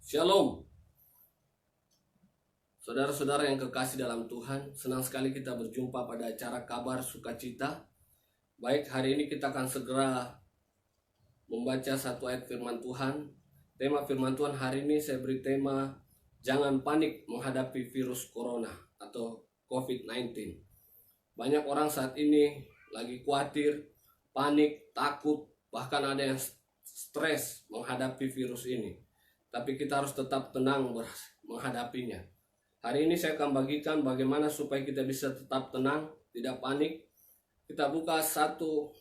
Shalom, saudara-saudara yang kekasih dalam Tuhan. Senang sekali kita berjumpa pada acara Kabar Sukacita. Baik, hari ini kita akan segera membaca satu ayat firman Tuhan. Tema firman Tuhan hari ini saya beri tema jangan panik menghadapi virus corona atau COVID-19. Banyak orang saat ini lagi khawatir, panik, takut, bahkan ada yang stres menghadapi virus ini. Tapi kita harus tetap tenang menghadapinya. Hari ini saya akan bagikan bagaimana supaya kita bisa tetap tenang, tidak panik. Kita buka satu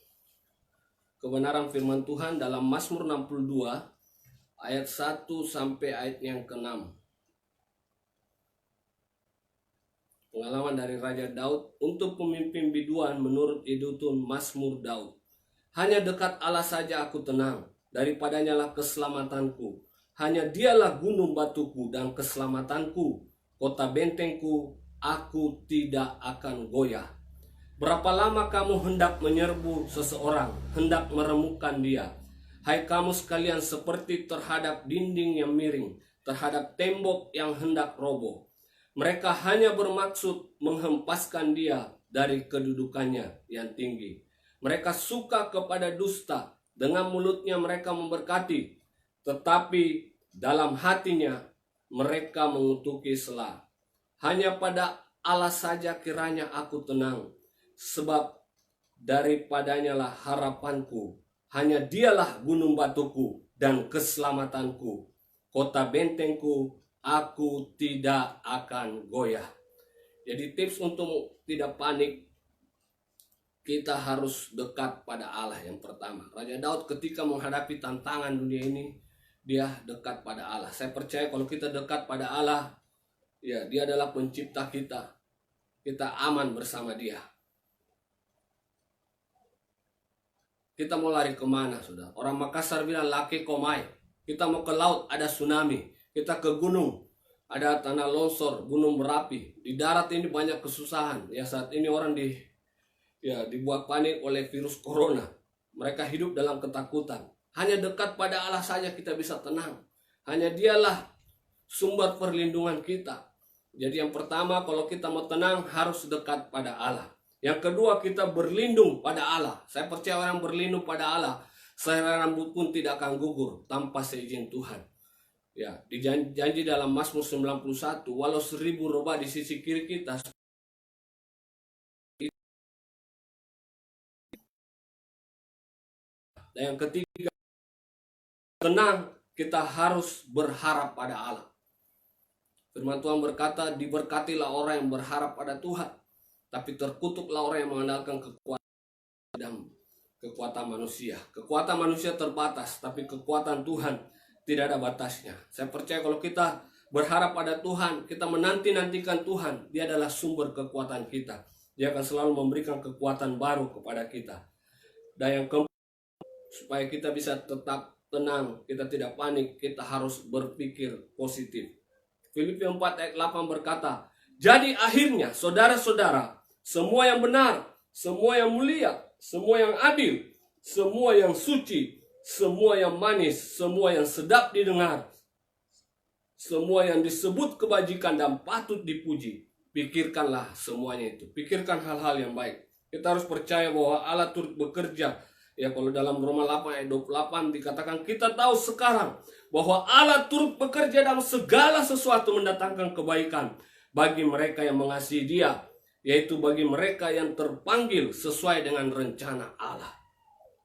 kebenaran firman Tuhan dalam Mazmur 62 ayat 1 sampai ayat yang ke-6. Pengalaman dari Raja Daud untuk pemimpin biduan menurut Idutun Mazmur Daud. Hanya dekat Allah saja aku tenang, daripadanya lah keselamatanku. Hanya dialah gunung batuku dan keselamatanku, kota bentengku, aku tidak akan goyah. Berapa lama kamu hendak menyerbu seseorang, hendak meremukkan dia? Hai kamu sekalian seperti terhadap dinding yang miring, terhadap tembok yang hendak roboh. Mereka hanya bermaksud menghempaskan dia dari kedudukannya yang tinggi. Mereka suka kepada dusta, dengan mulutnya mereka memberkati, tetapi dalam hatinya mereka mengutuki sela. Hanya pada Allah saja kiranya aku tenang, sebab daripadanya lah harapanku. Hanya dialah gunung batuku dan keselamatanku, kota bentengku, aku tidak akan goyah. Jadi tips untuk tidak panik, kita harus dekat pada Allah yang pertama. Raja Daud ketika menghadapi tantangan dunia ini, dia dekat pada Allah. Saya percaya kalau kita dekat pada Allah, ya dia adalah pencipta kita. Kita aman bersama dia. Kita mau lari kemana, saudara? Orang Makassar bilang laki komai. Kita mau ke laut, ada tsunami. Kita ke gunung, ada tanah longsor, gunung berapi. Di darat ini banyak kesusahan. Ya saat ini orang dibuat panik oleh virus corona. Mereka hidup dalam ketakutan. Hanya dekat pada Allah saja kita bisa tenang. Hanya dialah sumber perlindungan kita. Jadi yang pertama, kalau kita mau tenang harus dekat pada Allah. Yang kedua, kita berlindung pada Allah. Saya percaya orang berlindung pada Allah, sehelai rambut pun tidak akan gugur tanpa seizin Tuhan. Ya, dijanji dalam Mazmur 91, walau 1000 robah di sisi kiri kita, dan yang ketiga, tenang, kita harus berharap pada Allah. Firman Tuhan berkata, diberkatilah orang yang berharap pada Tuhan, tapi terkutuklah orang yang mengandalkan kekuatan manusia. Kekuatan manusia terbatas, tapi kekuatan Tuhan tidak ada batasnya. Saya percaya kalau kita berharap pada Tuhan, kita menanti-nantikan Tuhan, dia adalah sumber kekuatan kita. Dia akan selalu memberikan kekuatan baru kepada kita. Dan yang keempat, supaya kita bisa tetap tenang, kita tidak panik, kita harus berpikir positif. Filipi 4 ayat 8 berkata, jadi akhirnya saudara-saudara, semua yang benar, semua yang mulia, semua yang adil, semua yang suci, semua yang manis, semua yang sedap didengar, semua yang disebut kebajikan dan patut dipuji, pikirkanlah semuanya itu. Pikirkan hal-hal yang baik. Kita harus percaya bahwa Allah turut bekerja. Ya, kalau dalam Roma 8 ayat 28 dikatakan, kita tahu sekarang bahwa Allah turut bekerja dalam segala sesuatu mendatangkan kebaikan bagi mereka yang mengasihi Dia, yaitu bagi mereka yang terpanggil sesuai dengan rencana Allah.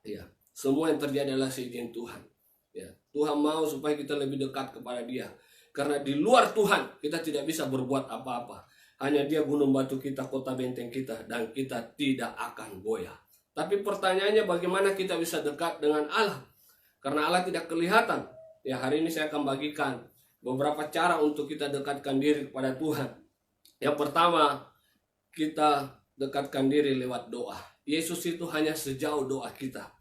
Ya, semua yang terjadi adalah seizin Tuhan. Ya, Tuhan mau supaya kita lebih dekat kepada Dia. Karena di luar Tuhan kita tidak bisa berbuat apa-apa. Hanya Dia gunung batu kita, kota benteng kita, dan kita tidak akan goyah. Tapi pertanyaannya bagaimana kita bisa dekat dengan Allah? Karena Allah tidak kelihatan. Ya, hari ini saya akan bagikan beberapa cara untuk kita dekatkan diri kepada Tuhan. Yang pertama, kita dekatkan diri lewat doa. Yesus itu hanya sejauh doa kita.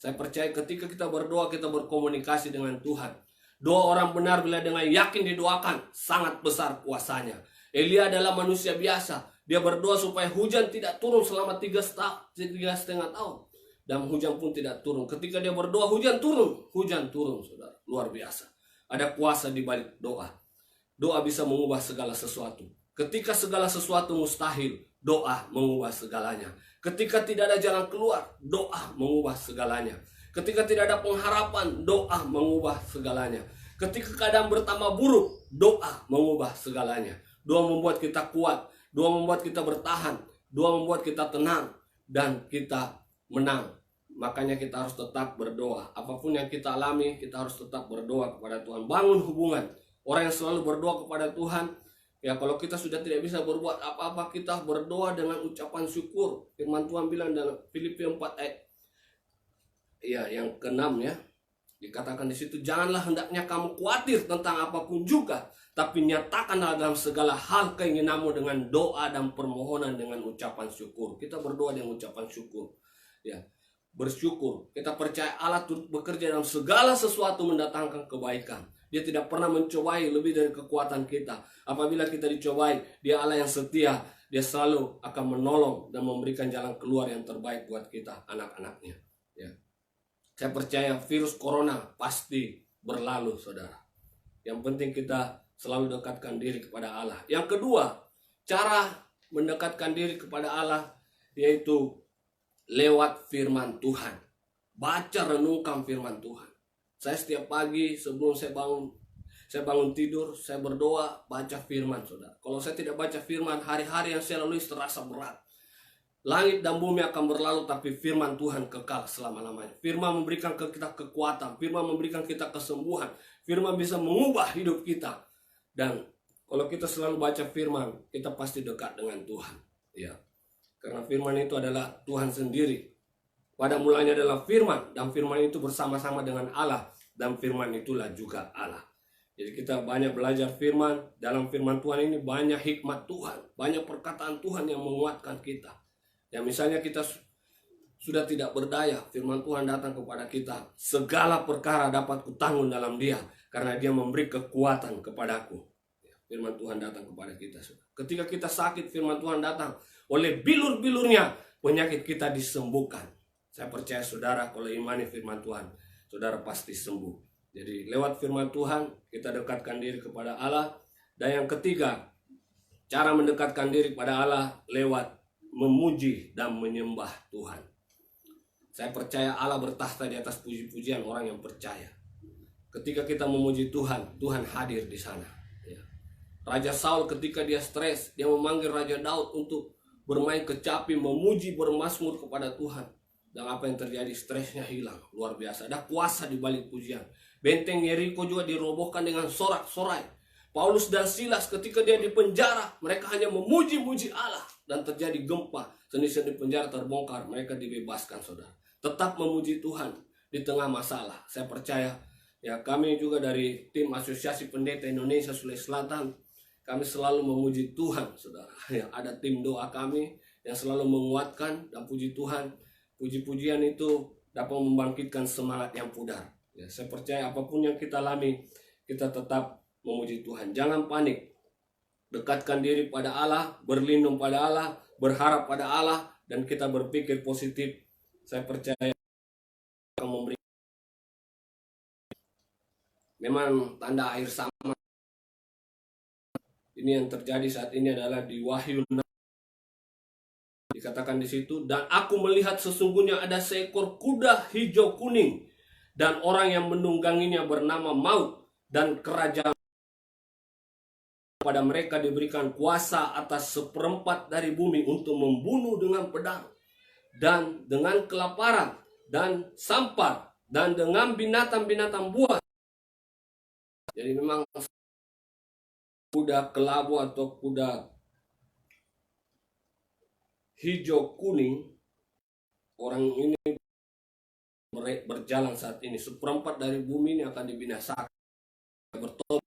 Saya percaya ketika kita berdoa, kita berkomunikasi dengan Tuhan. Doa orang benar bila dengan yakin didoakan, sangat besar kuasanya. Elia adalah manusia biasa. Dia berdoa supaya hujan tidak turun selama 3,5 tahun. Dan hujan pun tidak turun. Ketika dia berdoa, hujan turun, saudara. Luar biasa. ada kuasa di balik doa. Doa bisa mengubah segala sesuatu. Ketika segala sesuatu mustahil, doa mengubah segalanya. Ketika tidak ada jalan keluar, doa mengubah segalanya. Ketika tidak ada pengharapan, doa mengubah segalanya. Ketika keadaan bertambah buruk, doa mengubah segalanya. Doa membuat kita kuat, doa membuat kita bertahan, doa membuat kita tenang, dan kita menang. Makanya kita harus tetap berdoa. Apapun yang kita alami, kita harus tetap berdoa kepada Tuhan. Bangun hubungan. Orang yang selalu berdoa kepada Tuhan, ya kalau kita sudah tidak bisa berbuat apa-apa, kita berdoa dengan ucapan syukur. Firman Tuhan bilang dalam Filipi 4 ayat ya yang ke-6 ya. Dikatakan di situ, janganlah hendaknya kamu khawatir tentang apapun juga, tapi nyatakanlah dalam segala hal keinginanmu dengan doa dan permohonan dengan ucapan syukur. Kita berdoa dengan ucapan syukur. Ya, bersyukur. Kita percaya Allah turut bekerja dalam segala sesuatu mendatangkan kebaikan. Dia tidak pernah mencobai lebih dari kekuatan kita. Apabila kita dicobai, Dia Allah yang setia. Dia selalu akan menolong dan memberikan jalan keluar yang terbaik buat kita, anak-anaknya. Ya. Saya percaya virus corona pasti berlalu, saudara. Yang penting kita selalu dekatkan diri kepada Allah. Yang kedua, cara mendekatkan diri kepada Allah yaitu lewat firman Tuhan. Baca, renungkan firman Tuhan. Saya setiap pagi sebelum saya bangun tidur, saya berdoa, baca firman, saudara. Kalau saya tidak baca firman, hari-hari yang saya lalui terasa berat. Langit dan bumi akan berlalu, tapi firman Tuhan kekal selama-lamanya. Firman memberikan ke kita kekuatan, firman memberikan kita kesembuhan, firman bisa mengubah hidup kita. Dan kalau kita selalu baca firman, kita pasti dekat dengan Tuhan. Ya. Karena firman itu adalah Tuhan sendiri. Pada mulanya adalah firman, dan firman itu bersama-sama dengan Allah, dan firman itulah juga Allah. Jadi kita banyak belajar firman. Dalam firman Tuhan ini banyak hikmat Tuhan, banyak perkataan Tuhan yang menguatkan kita. Ya, misalnya kita sudah tidak berdaya, firman Tuhan datang kepada kita, segala perkara dapat kutanggung dalam Dia, karena Dia memberi kekuatan kepadaku. Ya, firman Tuhan datang kepada kita. Ketika kita sakit, firman Tuhan datang, oleh bilur-bilurnya penyakit kita disembuhkan. Saya percaya saudara, kalau imani firman Tuhan, saudara pasti sembuh. Jadi lewat firman Tuhan kita dekatkan diri kepada Allah. Dan yang ketiga, cara mendekatkan diri kepada Allah lewat memuji dan menyembah Tuhan. Saya percaya Allah bertahta di atas puji-pujian orang yang percaya. Ketika kita memuji Tuhan, Tuhan hadir di sana. Ya. Raja Saul ketika dia stres, dia memanggil Raja Daud untuk bermain kecapi, memuji, bermazmur kepada Tuhan. Dan apa yang terjadi? Stresnya hilang, luar biasa. Ada kuasa di balik pujian. Benteng Yeriko juga dirobohkan dengan sorak-sorai. Paulus dan Silas ketika dia di penjara, mereka hanya memuji-muji Allah. Dan terjadi gempa, sendi-sendi penjara terbongkar, mereka dibebaskan, saudara. Tetap memuji Tuhan di tengah masalah. Saya percaya, ya kami juga dari tim Asosiasi Pendeta Indonesia Sulawesi Selatan, kami selalu memuji Tuhan, saudara. Ya, ada tim doa kami yang selalu menguatkan, dan puji Tuhan, puji-pujian itu dapat membangkitkan semangat yang pudar. Ya, saya percaya apapun yang kita alami, kita tetap memuji Tuhan. Jangan panik. Dekatkan diri pada Allah, berlindung pada Allah, berharap pada Allah, dan kita berpikir positif. Saya percaya akan memberi. Memang tanda akhir zaman ini yang terjadi saat ini adalah di Wahyu 6. Dikatakan di situ, dan aku melihat sesungguhnya ada seekor kuda hijau kuning, dan orang yang menungganginya bernama Maut, dan kerajaan pada mereka diberikan kuasa atas seperempat dari bumi untuk membunuh dengan pedang, dan dengan kelaparan, dan sampar, dan dengan binatang-binatang buas. Jadi memang kuda kelabu atau kuda hijau kuning, orang ini berjalan saat ini. Seperempat dari bumi ini akan dibinasakan. Bertobat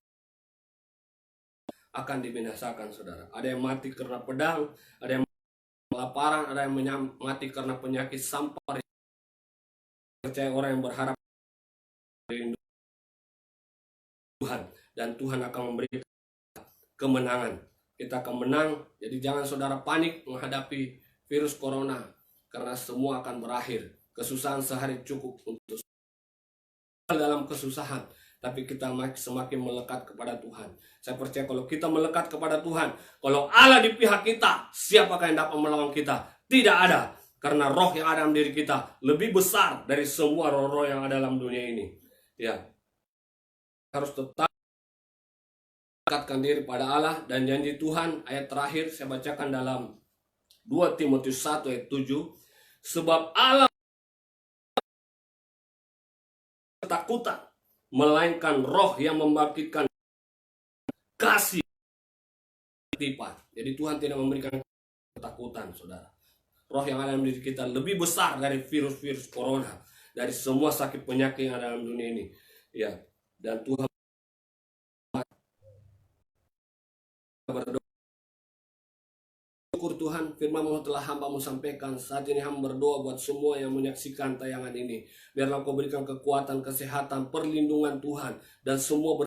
akan dibinasakan, saudara. Ada yang mati karena pedang, ada yang kelaparan, ada yang mati karena penyakit sampar. Percaya orang yang berharap Tuhan, dan Tuhan akan memberi kemenangan. Kita akan menang. Jadi jangan saudara panik menghadapi virus corona, karena semua akan berakhir. Kesusahan sehari cukup untuk dalam kesusahan, tapi kita semakin melekat kepada Tuhan. Saya percaya kalau kita melekat kepada Tuhan, kalau Allah di pihak kita, siapakah yang dapat melawan kita? Tidak ada. Karena roh yang ada dalam diri kita lebih besar dari semua roh-roh yang ada dalam dunia ini. Ya, harus tetap mendekatkan diri pada Allah. Dan janji Tuhan, ayat terakhir saya bacakan dalam 2 Timotius 1 ayat 7. Sebab Allah ketakutan, melainkan roh yang membangkitkan kasih tipan. Jadi Tuhan tidak memberikan ketakutan, saudara. Roh yang ada dalam diri kita lebih besar dari virus-virus corona, dari semua sakit penyakit yang ada dalam dunia ini. Ya, dan Tuhan berdoa. Syukur Tuhan, firman-Mu telah hamba-Mu sampaikan. Saat ini hamba berdoa buat semua yang menyaksikan tayangan ini. Biarlah Kau berikan kekuatan, kesehatan, perlindungan Tuhan, dan semua